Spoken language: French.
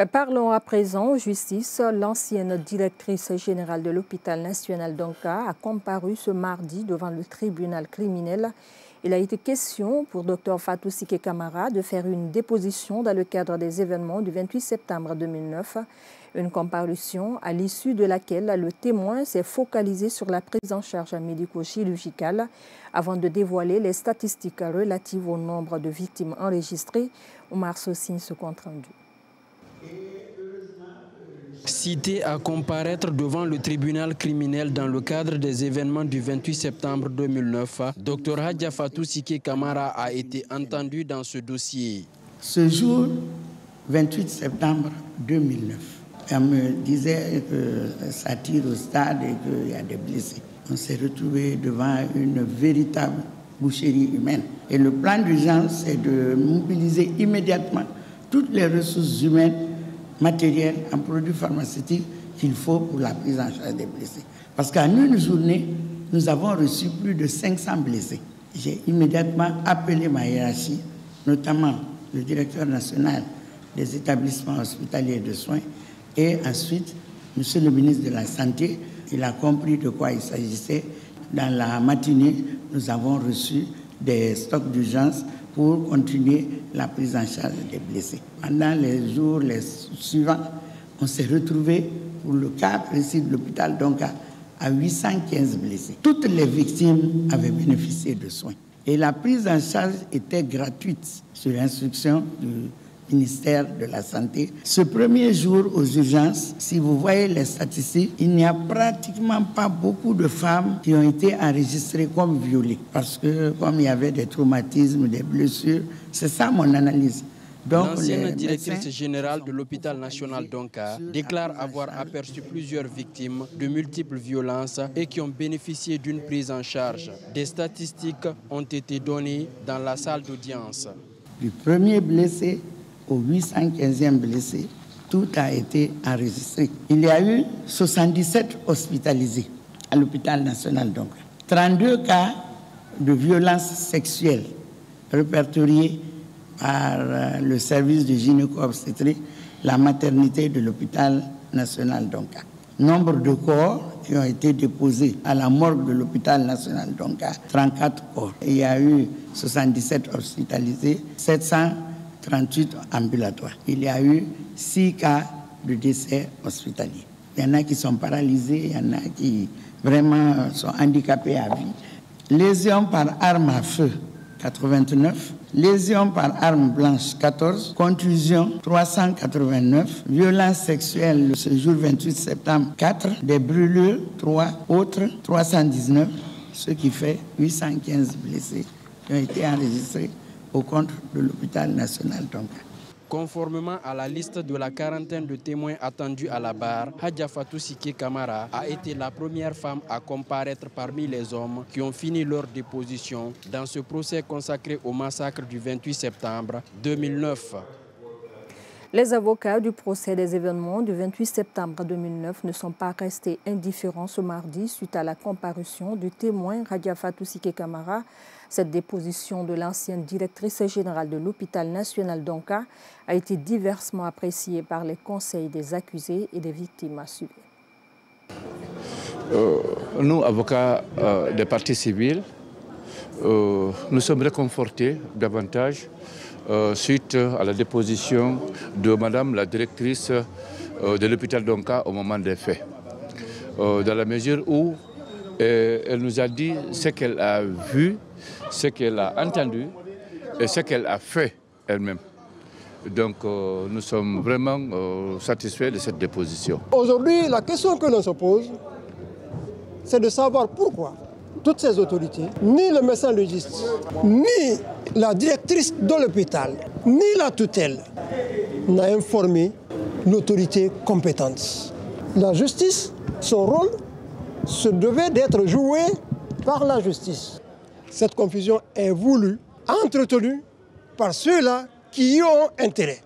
Parlons à présent justice. L'ancienne directrice générale de l'hôpital national d'Anka a comparu ce mardi devant le tribunal criminel. Il a été question pour Dr Fatou Siké Camara de faire une déposition dans le cadre des événements du 28 septembre 2009. Une comparution à l'issue de laquelle le témoin s'est focalisé sur la prise en charge médico-chirurgicale avant de dévoiler les statistiques relatives au nombre de victimes enregistrées. Omar Sossine se compte rendu. Cité à comparaître devant le tribunal criminel dans le cadre des événements du 28 septembre 2009, Dr Hadja Fatou Siké Camara a été entendu dans ce dossier. Ce jour, 28 septembre 2009, elle me disait que ça tire au stade et qu'il y a des blessés. On s'est retrouvé devant une véritable boucherie humaine. Et le plan d'urgence, c'est de mobiliser immédiatement toutes les ressources humaines, matériel, en produits pharmaceutiques qu'il faut pour la prise en charge des blessés. Parce qu'en une journée, nous avons reçu plus de 500 blessés. J'ai immédiatement appelé ma hiérarchie, notamment le directeur national des établissements hospitaliers de soins, et ensuite, monsieur le ministre de la Santé, il a compris de quoi il s'agissait. Dans la matinée, nous avons reçu des stocks d'urgence pour continuer la prise en charge des blessés. Pendant les jours suivants, on s'est retrouvé pour le cas précis de l'hôpital d'Anka à 815 blessés. Toutes les victimes avaient bénéficié de soins. Et la prise en charge était gratuite sur l'instruction du ministère de la Santé. Ce premier jour aux urgences, si vous voyez les statistiques, il n'y a pratiquement pas beaucoup de femmes qui ont été enregistrées comme violées. Parce que comme il y avait des traumatismes, des blessures, c'est ça mon analyse. L'ancienne directrice générale de l'hôpital national d'Anka déclare avoir aperçu plusieurs victimes de multiples violences et qui ont bénéficié d'une prise en charge. Des statistiques ont été données dans la salle d'audience. Du premier blessé au 815e blessé, tout a été enregistré. Il y a eu 77 hospitalisés à l'hôpital national d'Anka. 32 cas de violences sexuelles répertoriés par le service de gynéco-obstétrique, la maternité de l'hôpital national d'Anka. Nombre de corps qui ont été déposés à la morgue de l'hôpital national d'Anka, 34 corps. Il y a eu 77 hospitalisés, 738 ambulatoires. Il y a eu 6 cas de décès hospitaliers. Il y en a qui sont paralysés, il y en a qui vraiment sont handicapés à vie. Lésions par arme à feu, 89. Lésions par arme blanche, 14. Contusion, 389. Violences sexuelles, ce jour 28 septembre, 4. Des brûlures, 3. Autres, 319. Ce qui fait 815 blessés qui ont été enregistrés au compte de l'hôpital national d'Anka. Conformément à la liste de la quarantaine de témoins attendus à la barre, Hadja Fatou Siké Camara a été la première femme à comparaître parmi les hommes qui ont fini leur déposition dans ce procès consacré au massacre du 28 septembre 2009. Les avocats du procès des événements du 28 septembre 2009 ne sont pas restés indifférents ce mardi suite à la comparution du témoin Hadja Fatou Siké Camara. Cette déposition de l'ancienne directrice générale de l'hôpital national d'Anka a été diversement appréciée par les conseils des accusés et des victimes à suivre. Nous, avocats des parties civiles, nous sommes réconfortés davantage suite à la déposition de Madame la directrice de l'hôpital d'Anka au moment des faits. Dans la mesure où elle nous a dit ce qu'elle a vu, ce qu'elle a entendu et ce qu'elle a fait elle-même. Donc nous sommes vraiment satisfaits de cette déposition. Aujourd'hui, la question que l'on se pose, c'est de savoir pourquoi toutes ces autorités, ni le médecin légiste, ni la directrice de l'hôpital, ni la tutelle, n'a informé l'autorité compétente. La justice, son rôle, se devait d'être joué par la justice. Cette confusion est voulue, entretenue par ceux-là qui y ont intérêt.